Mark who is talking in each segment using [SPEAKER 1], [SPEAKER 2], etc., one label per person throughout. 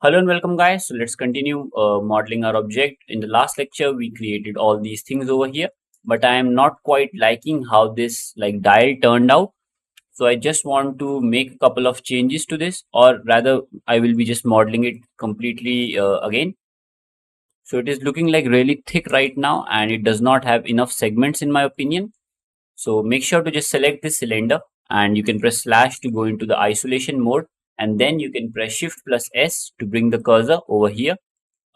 [SPEAKER 1] Hello and welcome guys. So let's continue modeling our object. In the last lecture, we created all these things over here, but I am not quite liking how this dial turned out. So I just want to make a couple of changes to this, or rather I will be just modeling it completely again. So it is looking like really thick right now and it does not have enough segments in my opinion. So make sure to just select this cylinder and you can press slash to go into the isolation mode, and then you can press shift plus S to bring the cursor over here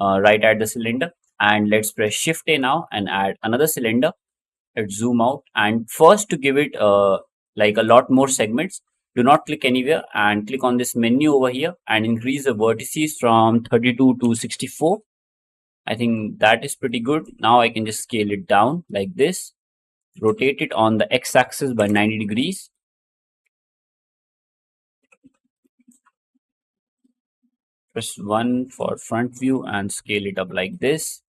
[SPEAKER 1] right at the cylinder. And let's press shift A now and add another cylinder. Let's zoom out, and first to give it like a lot more segments, do not click anywhere and click on this menu over here and increase the vertices from 32 to 64. I think that is pretty good. Now I can just scale it down like this, rotate it on the x-axis by 90 degrees. Press 1 for front view and scale it up like this.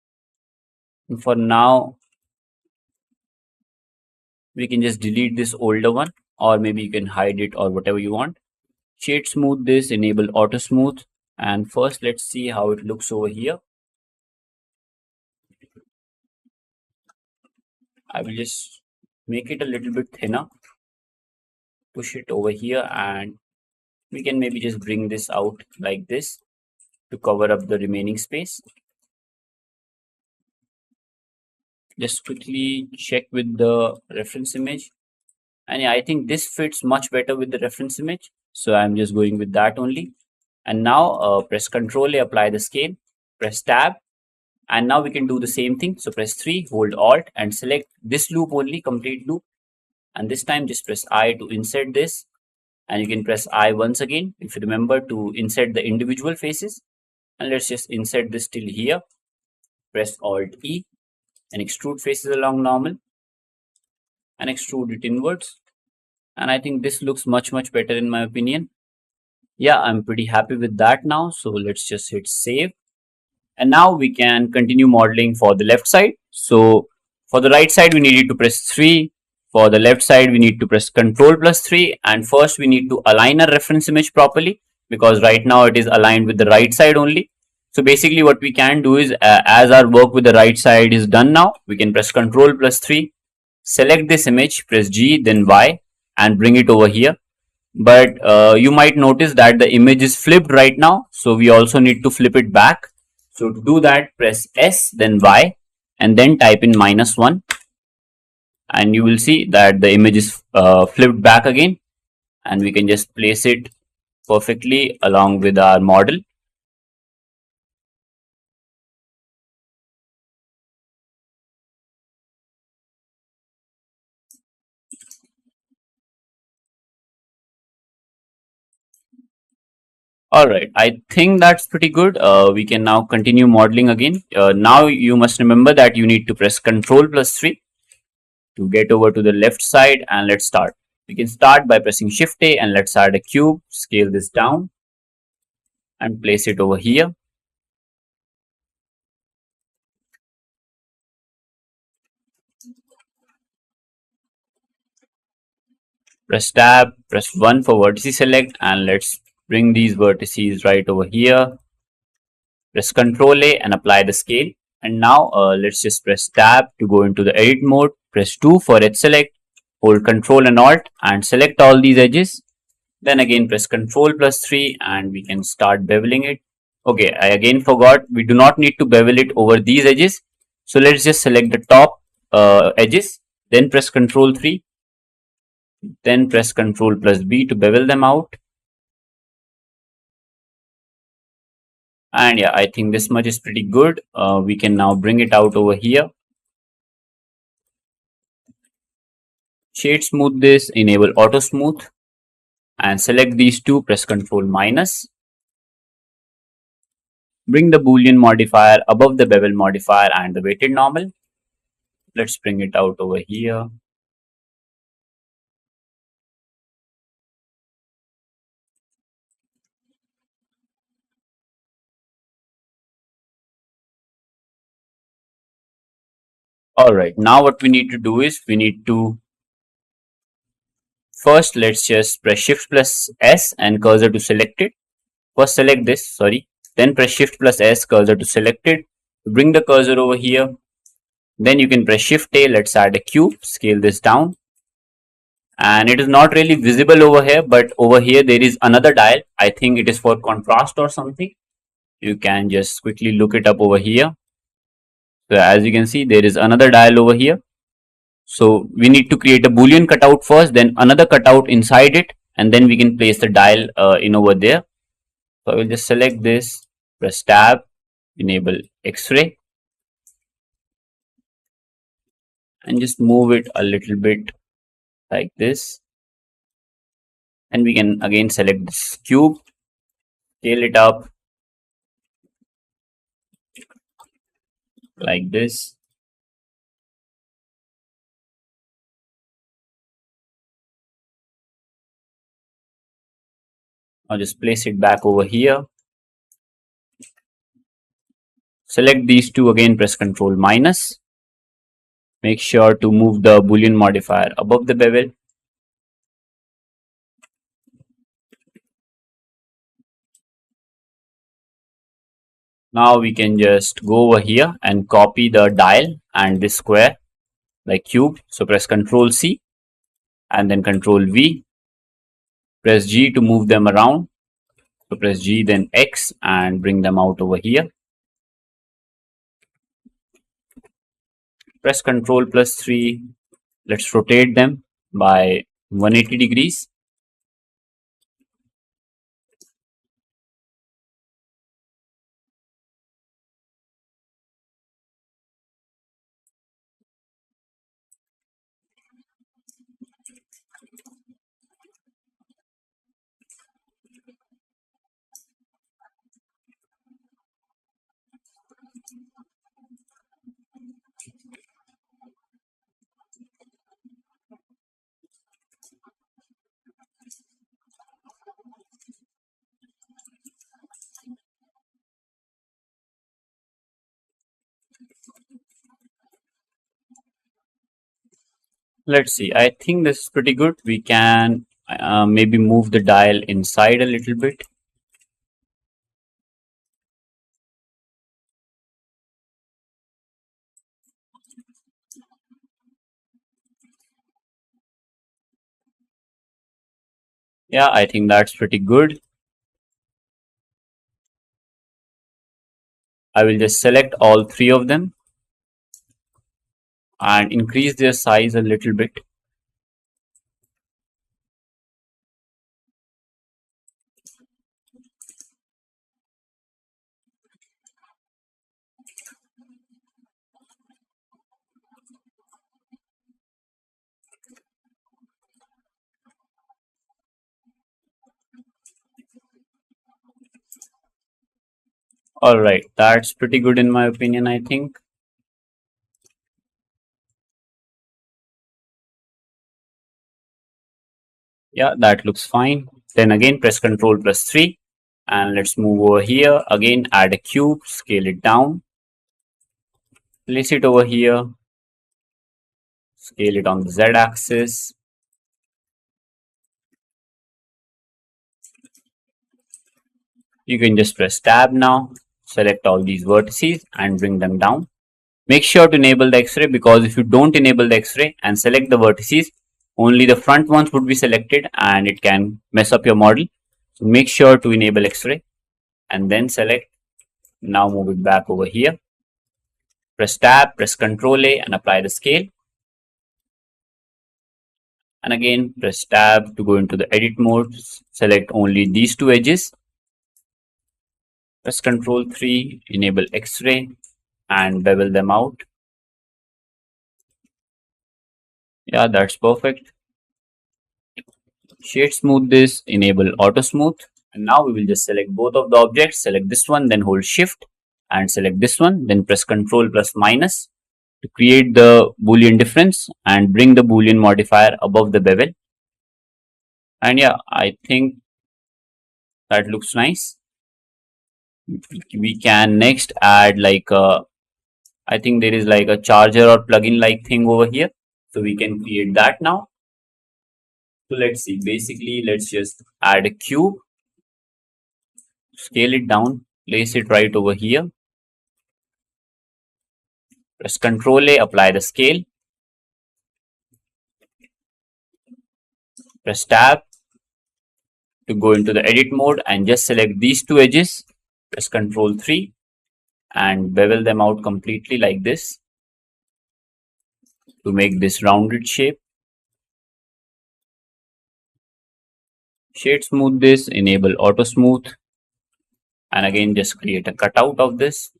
[SPEAKER 1] And for now, we can just delete this older one, or maybe you can hide it or whatever you want. Shade smooth this, enable auto smooth, and first let's see how it looks over here. I will just make it a little bit thinner, push it over here, and we can maybe just bring this out like this to cover up the remaining space. Just quickly check with the reference image, and yeah, I think this fits much better with the reference image, so I'm just going with that only. And now press Ctrl A, apply the scale, press tab, and now we can do the same thing. So press 3, hold alt and select this loop only, complete loop, and this time just press I to insert this, and you can press I once again if you remember to insert the individual faces. And let's just insert this till here, press alt E and extrude faces along normal and extrude it inwards, and I think this looks much better in my opinion. Yeah, I'm pretty happy with that now, so let's just hit save. And now we can continue modeling for the left side. So for the right side we needed to press 3, for the left side we need to press Ctrl plus 3, and first we need to align our reference image properly, because right now it is aligned with the right side only. So basically what we can do is as our work with the right side is done now, we can press Ctrl plus 3, select this image, press G then Y and bring it over here. But you might notice that the image is flipped right now, so we also need to flip it back. So to do that, press S then Y and then type in -1, and you will see that the image is flipped back again, and we can just place it perfectly along with our model. Alright, I think that's pretty good. We can now continue modeling again. Now you must remember that you need to press Ctrl plus 3 to get over to the left side, and let's start. We can start by pressing Shift A and let's add a cube, scale this down and place it over here. Press tab, press 1 for vertices select, and let's bring these vertices right over here. Press Ctrl A and apply the scale. And now let's just press tab to go into the edit mode. Press 2 for edge select, hold Ctrl and Alt and select all these edges. Then again press Ctrl plus 3 and we can start beveling it. Okay, I again forgot, we do not need to bevel it over these edges. So let's just select the top edges, then press Ctrl 3, then press Ctrl plus B to bevel them out. And yeah, I think this much is pretty good. We can now bring it out over here. Shade smooth this, enable auto smooth and select these two, press Ctrl minus. Bring the Boolean modifier above the bevel modifier and the weighted normal. Let's bring it out over here. Alright, now what we need to do is we need to let's just press Shift plus S and cursor to select it. First select this, sorry. then press Shift plus S cursor to select it. Bring the cursor over here. Then you can press Shift A. Let's add a cube. Scale this down. And it is not really visible over here, but over here there is another dial. I think it is for contrast or something. You can just quickly look it up over here. So as you can see, there is another dial over here. So we need to create a boolean cutout first, then another cutout inside it, and then we can place the dial in over there. So I will just select this, press tab, enable X-ray, and just move it a little bit like this. And we can again select this cube, scale it up like this. I'll just place it back over here. Select these two again, press Ctrl minus. Make sure to move the Boolean modifier above the bevel. Now we can just go over here and copy the dial and this square like cube. So press Ctrl C and then Ctrl V. Press G to move them around. So press G then X and bring them out over here. Press Ctrl plus 3. Let's rotate them by 180 degrees. Let's see. I think this is pretty good. We can maybe move the dial inside a little bit. Yeah, I think that's pretty good. I will just select all three of them and increase their size a little bit. Alright, that's pretty good in my opinion, I think. Yeah, that looks fine. Then again press Ctrl plus 3 and let's move over here. Again add a cube, scale it down. Place it over here. Scale it on the Z axis. You can just press tab now. Select all these vertices and bring them down. Make sure to enable the X-ray because if you don't enable the X-ray and select the vertices, only the front ones would be selected and it can mess up your model. So make sure to enable X-ray and then select. Now move it back over here. Press tab, press Ctrl A and apply the scale. And again press tab to go into the edit mode. Select only these two edges. Press Ctrl 3, enable X-ray and bevel them out. Yeah, that's perfect. Shade smooth this, enable auto smooth. And now we will just select both of the objects. Select this one, then hold shift and select this one, then press Ctrl plus minus to create the Boolean difference and bring the Boolean modifier above the bevel. And yeah, I think that looks nice. We can next add like I think there is like a charger or plugin like thing over here. So we can create that now. So let's see, basically let's just add a cube, scale it down place it right over here. Press Ctrl A, apply the scale. Press Tab to go into the edit mode and just select these two edges. Press Ctrl 3 and bevel them out completely like this to make this rounded shape. Shade smooth this, enable auto smooth, and again just create a cutout of this.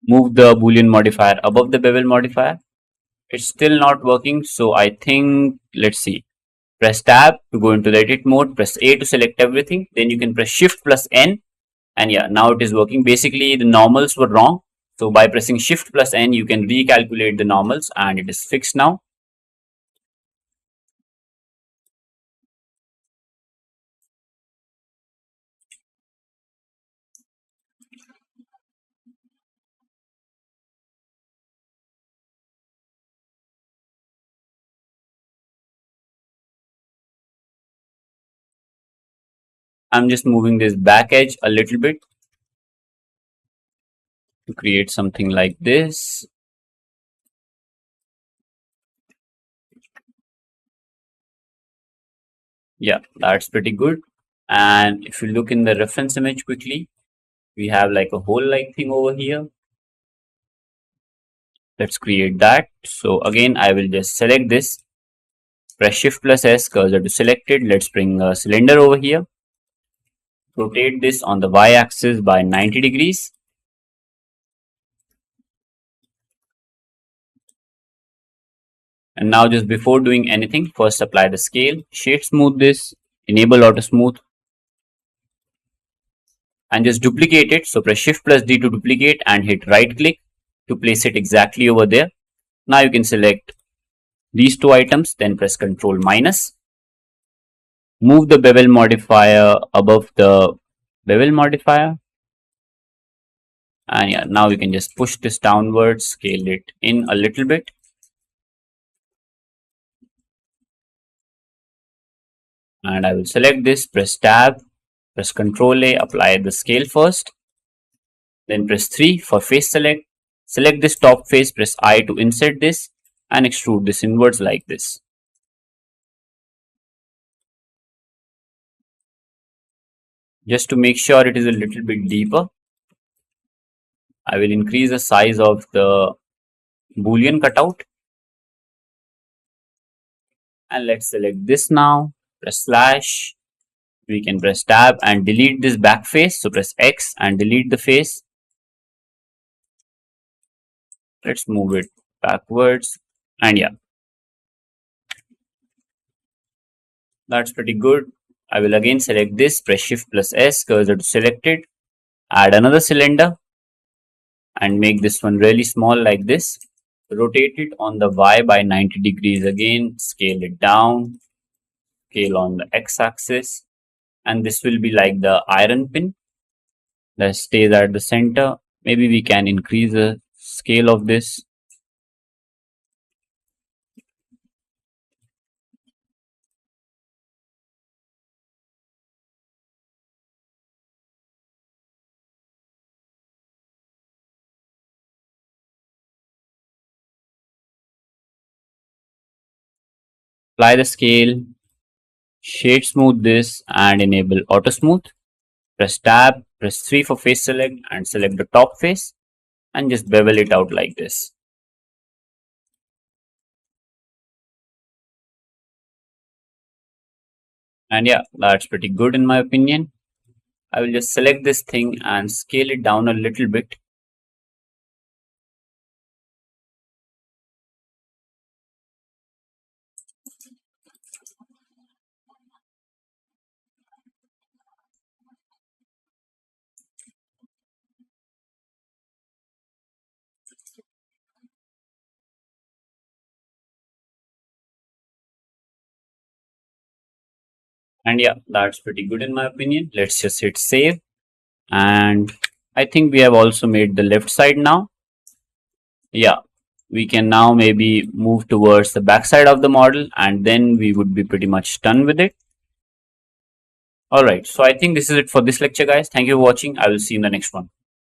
[SPEAKER 1] Move the Boolean modifier above the bevel modifier. It's still not working, so I think, let's see. Press Tab to go into the edit mode, press A to select everything, then you can press Shift plus N, and yeah, now it is working. Basically, the normals were wrong, so by pressing Shift plus N, you can recalculate the normals, and it is fixed now. I'm just moving this back edge a little bit to create something like this. Yeah, that's pretty good. And if you look in the reference image quickly, we have like a hole like thing over here. Let's create that. So again, I will just select this, press Shift plus S, cursor to selected. Let's bring a cylinder over here. Rotate this on the Y axis by 90 degrees. And now just before doing anything, first apply the scale, shade smooth this, enable auto smooth, and just duplicate it. So press Shift plus D to duplicate and hit right click to place it exactly over there. Now you can select these two items, then press Ctrl minus. Move the bevel modifier above the bevel modifier. And yeah, now you can just push this downwards, scale it in a little bit. And I will select this, press Tab, press Ctrl A, apply the scale first. Then press 3 for face select. Select this top face, press I to insert this and extrude this inwards like this. Just to make sure it is a little bit deeper, I will increase the size of the Boolean cutout. And let's select this now, press slash. We can press Tab and delete this back face. So press X and delete the face. Let's move it backwards. And yeah, that's pretty good. I will again select this, press Shift plus S, cursor to selected, add another cylinder and make this one really small like this. Rotate it on the Y by 90 degrees again, scale it down, scale on the X axis, and this will be like the iron pin that stays at the center. Maybe we can increase the scale of this. Apply the scale, shade smooth this and enable auto smooth. Press Tab, press 3 for face select and select the top face and just bevel it out like this. And yeah, that's pretty good in my opinion. I will just select this thing and scale it down a little bit. And yeah, that's pretty good in my opinion. Let's just hit save. And I think we have also made the left side now. Yeah, we can now maybe move towards the backside of the model, and then we would be pretty much done with it. Alright, so I think this is it for this lecture, guys. Thank you for watching. I will see you in the next one.